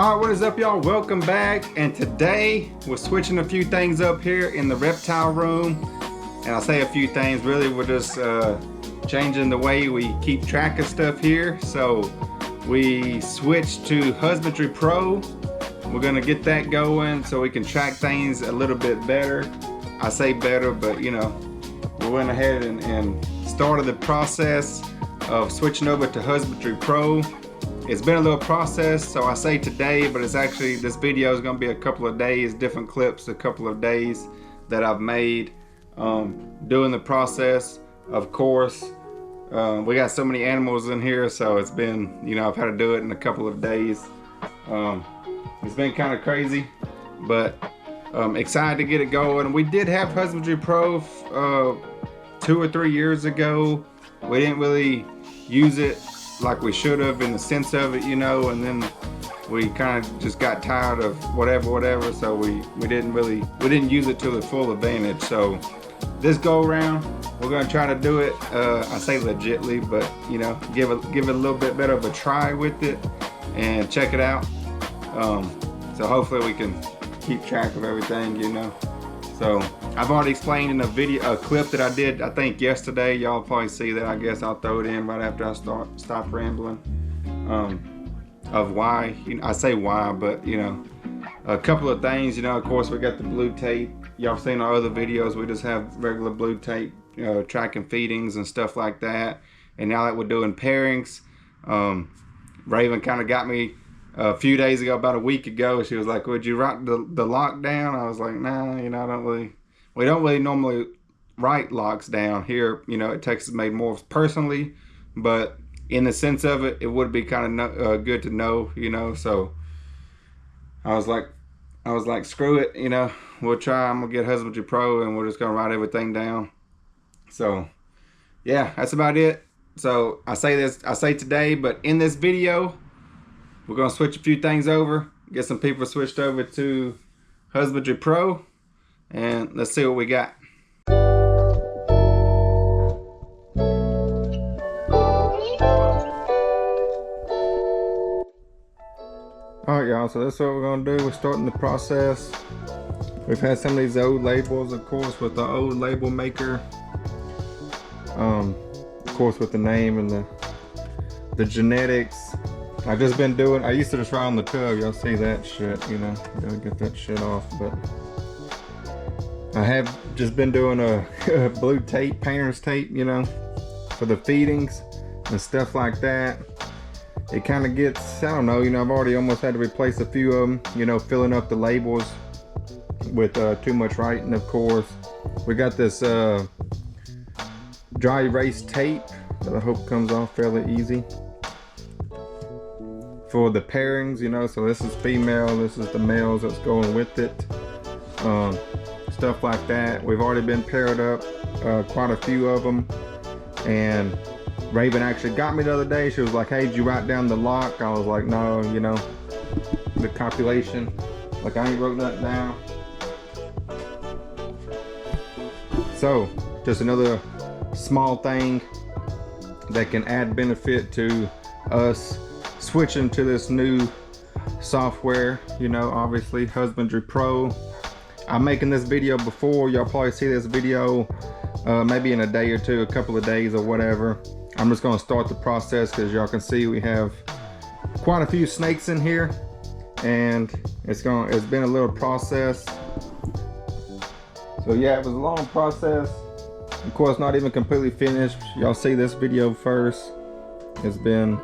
Alright, what is up y'all? Welcome back, and today we're switching a few things up here in the reptile room. And I'll say a few things, really we're just changing the way we keep track of stuff here. So we switched to Husbandry Pro. We're gonna get that going so we can track things a little bit better. I say better, but you know, we went ahead and started the process of switching over to Husbandry Pro. It's been a little process, so I say today, but it's actually, this video is gonna be a couple of days, different clips, a couple of days that I've made doing the process. Of course, we got so many animals in here, so it's been, you know, I've had to do it in a couple of days. It's been kind of crazy, but excited to get it going. We did have Husbandry Pro 2 or 3 years ago. We didn't really use it like we should have in the sense of it, you know, and then we kind of just got tired of whatever, so we didn't use it to the full advantage. So this go around we're gonna try to do it, I say legitly, but you know, give it a little bit better of a try with it and check it out. So hopefully we can keep track of everything, you know. So I've already explained in a clip that I did, I think yesterday. Y'all probably see that. I guess I'll throw it in right after I stop rambling. Of why, you know, I say why, but you know, a couple of things. You know, of course we got the blue tape. Y'all seen our other videos. We just have regular blue tape, tracking feedings and stuff like that. And now that we're doing pairings, Raven kind of got me a few days ago, about a week ago. She was like, would you write the lock down? I was like, nah, you know, we don't really normally write locks down here, you know. Texas made more personally, but in the sense of it, it would be kind of good to know, you know. So I was like, screw it, you know, we'll try. I'm gonna get Husbandry Pro and we're just gonna write everything down. So yeah, that's about it. So I say today, but in this video we're gonna switch a few things over, get some people switched over to Husbandry Pro, and let's see what we got. Alright y'all, so that's what we're gonna do. We're starting the process. We've had some of these old labels, of course, with the old label maker. Of course with the name and the genetics. I've just been doing, I used to just ride on the tub, y'all see that shit, you know, gotta get that shit off, but I have just been doing a blue tape, painter's tape, you know, for the feedings and stuff like that. It kind of gets, I don't know, you know, I've already almost had to replace a few of them, you know, filling up the labels with too much writing, of course. We got this dry erase tape that I hope comes off fairly easy for the pairings, you know. So this is female, this is the males that's going with it, stuff like that. We've already been paired up, quite a few of them, and Raven actually got me the other day. She was like, hey, did you write down the lock? I was like, no, you know, the copulation, like I ain't wrote nothing down. So just another small thing that can add benefit to us switching to this new software, you know, obviously Husbandry Pro. I'm making this video before, y'all probably see this video maybe in a day or two, a couple of days or whatever. I'm just gonna start the process because y'all can see we have quite a few snakes in here, and it's been a little process. So yeah, it was a long process. Of course, not even completely finished. Y'all see this video first. It's been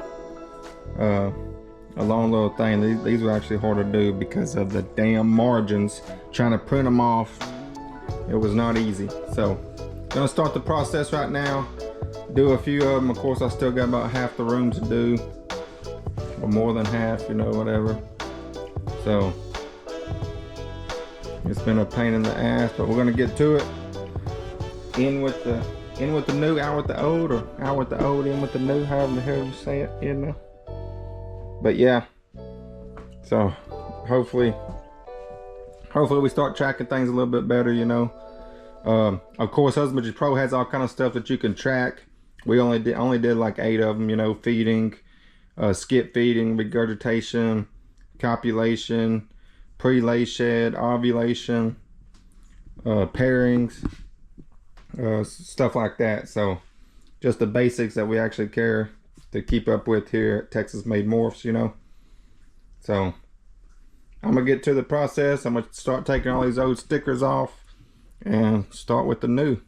a long little thing. These were actually hard to do because of the damn margins. Trying to print them off, it was not easy. So gonna start the process right now, do a few of them. Of course, I still got about half the room to do, or more than half, you know, whatever. So it's been a pain in the ass, but we're gonna get to it. In with the new, out with the old, or out with the old, in with the new, however the hell you say it, you know. But yeah, so hopefully we start tracking things a little bit better, you know. Of course, Husbandry Pro has all kind of stuff that you can track. We only did like 8 of them, you know, feeding, skip feeding, regurgitation, copulation, pre-lay shed, ovulation, pairings, stuff like that. So just the basics that we actually care to keep up with here at Texas Made Morphs, you know. So I'm gonna get to the process. I'm gonna start taking all these old stickers off and start with the new.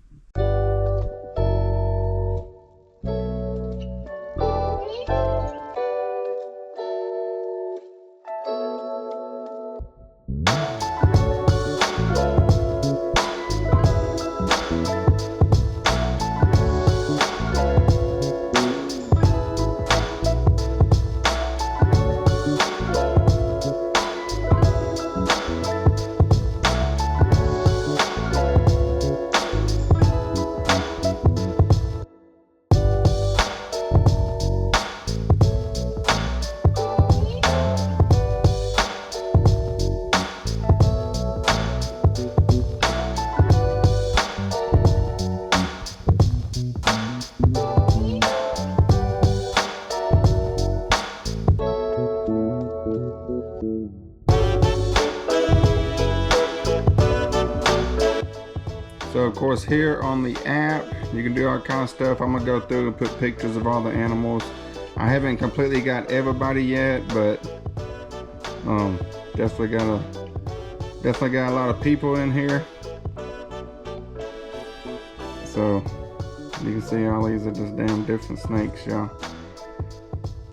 So of course here on the app, you can do all kinds of stuff. I'm gonna go through and put pictures of all the animals. I haven't completely got everybody yet, but definitely got a lot of people in here. So you can see all these are just damn different snakes, y'all.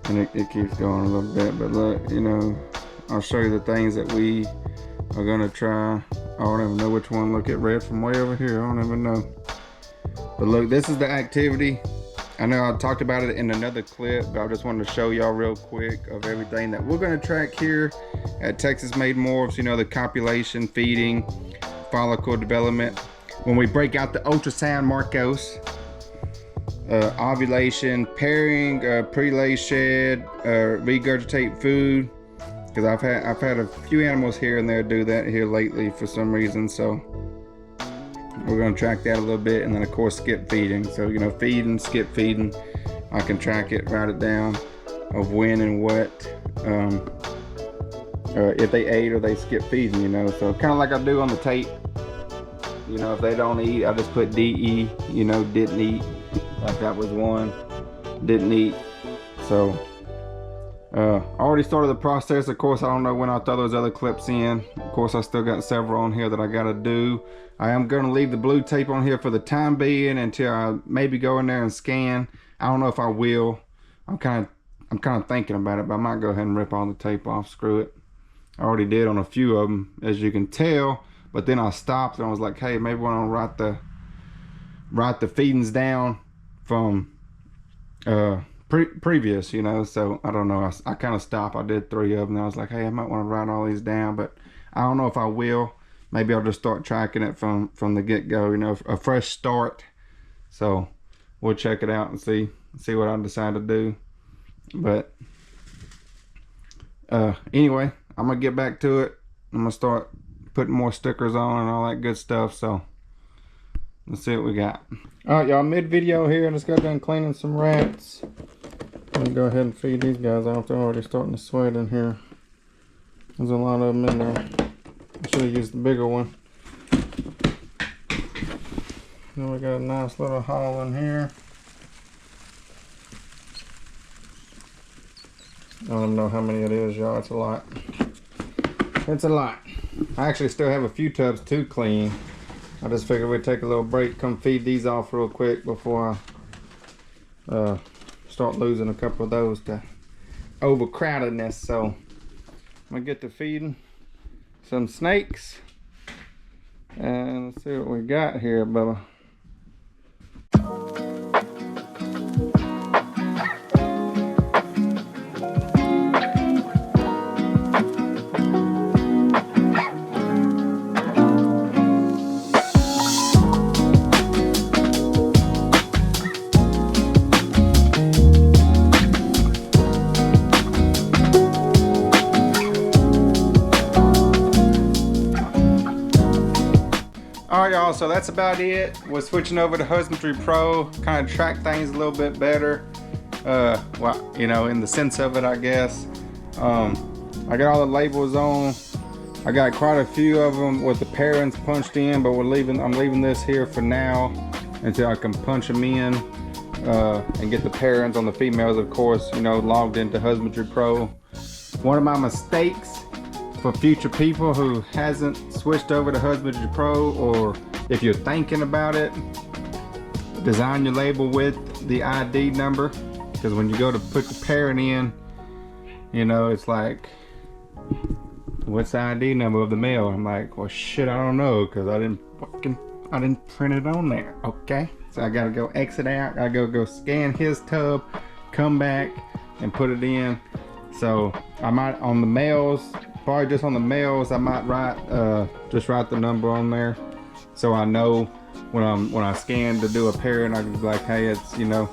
And it keeps going a little bit, but look, you know, I'll show you the things that we are gonna try. I don't even know which one. Look at red from way over here. I don't even know. But look, this is the activity. I know I talked about it in another clip, but I just wanted to show y'all real quick of everything that we're gonna track here at Texas Made Morphs. You know, the copulation, feeding, follicle development. When we break out the ultrasound Marcos, ovulation, pairing, pre-lay shed, regurgitate food. Because I've had a few animals here and there do that here lately for some reason, so we're gonna track that a little bit, and then of course skip feeding. So you know, feeding, skip feeding, I can track it, write it down of when and what, if they ate or they skip feeding, you know. So kind of like I do on the tape. You know, if they don't eat, I just put DE. You know, didn't eat. Like that was one, didn't eat. So. Already started the process. Of course, I don't know when I'll throw those other clips in. Of course, I still got several on here that I gotta do. I am gonna leave the blue tape on here for the time being until I maybe go in there and scan. I don't know if I will. I'm kind of thinking about it, but I might go ahead and rip all the tape off. Screw it. I already did on a few of them, as you can tell. But then I stopped and I was like, hey, maybe I want to write the feedings down from previous, you know. So I don't know, I kind of stopped. I did 3 of them. I was like, hey, I might want to write all these down, but I don't know if I will. Maybe I'll just start tracking it from the get-go, you know, a fresh start. So we'll check it out and see what I decide to do. But anyway, I'm gonna get back to it. I'm gonna start putting more stickers on and all that good stuff. So let's see what we got. All right, y'all, mid-video here. I just got done cleaning some rats. I'm gonna go ahead and feed these guys out. They're already starting to sweat in here. There's a lot of them in there. I should have used the bigger one. Then we got a nice little haul in here. I don't even know how many it is, y'all. It's a lot. It's a lot. I actually still have a few tubs to clean. I just figured we'd take a little break, come feed these off real quick before I start losing a couple of those to overcrowdedness. So I'm gonna get to feeding some snakes and let's see what we got here, Bubba. Alright y'all, so that's about it. We're switching over to Husbandry Pro, kind of track things a little bit better. Well, you know, in the sense of it, I guess. I got all the labels on. I got quite a few of them with the parents punched in, but I'm leaving this here for now until I can punch them in and get the parents on the females, of course, you know, logged into Husbandry Pro. One of my mistakes for future people who hasn't switched over to Husbandry Pro, or if you're thinking about it, design your label with the ID number, because when you go to put the parent in, you know, it's like, what's the ID number of the male? I'm like, well shit, I don't know, because I didn't print it on there. Okay, so I gotta go exit out, I go scan his tub, come back and put it in. So I might, on the males, probably just on the males, I might just write the number on there, so I know when I scan to do a parent, I can be like, hey, it's, you know,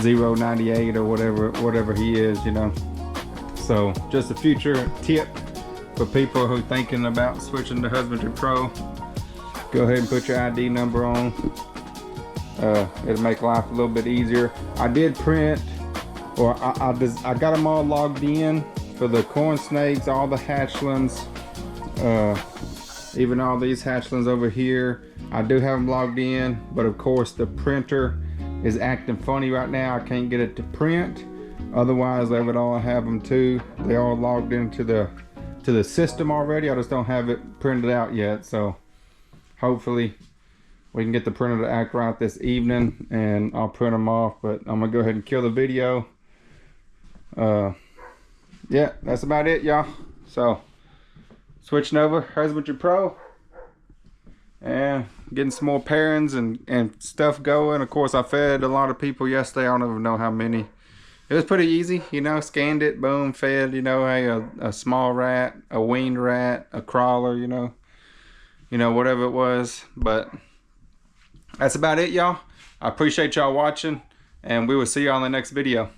098 or whatever he is, you know. So just a future tip for people who thinking about switching to Husbandry Pro. Go ahead and put your ID number on. It'll make life a little bit easier. I did print, or I got them all logged in for the corn snakes, all the hatchlings, even all these hatchlings over here. I do have them logged in, but of course the printer is acting funny right now. I can't get it to print. Otherwise I would all have them too. They all logged into the system already. I just don't have it printed out yet. So hopefully we can get the printer to act right this evening and I'll print them off. But I'm gonna go ahead and kill the video. Yeah, that's about it, y'all. So switching over Husbandry Pro and getting some more pairings and stuff going. Of course, I fed a lot of people yesterday. I don't even know how many. It was pretty easy, you know, scanned it, boom, fed, you know, hey, a small rat, a weaned rat, a crawler, you know, whatever it was. But that's about it, y'all. I appreciate y'all watching, and we will see you on the next video.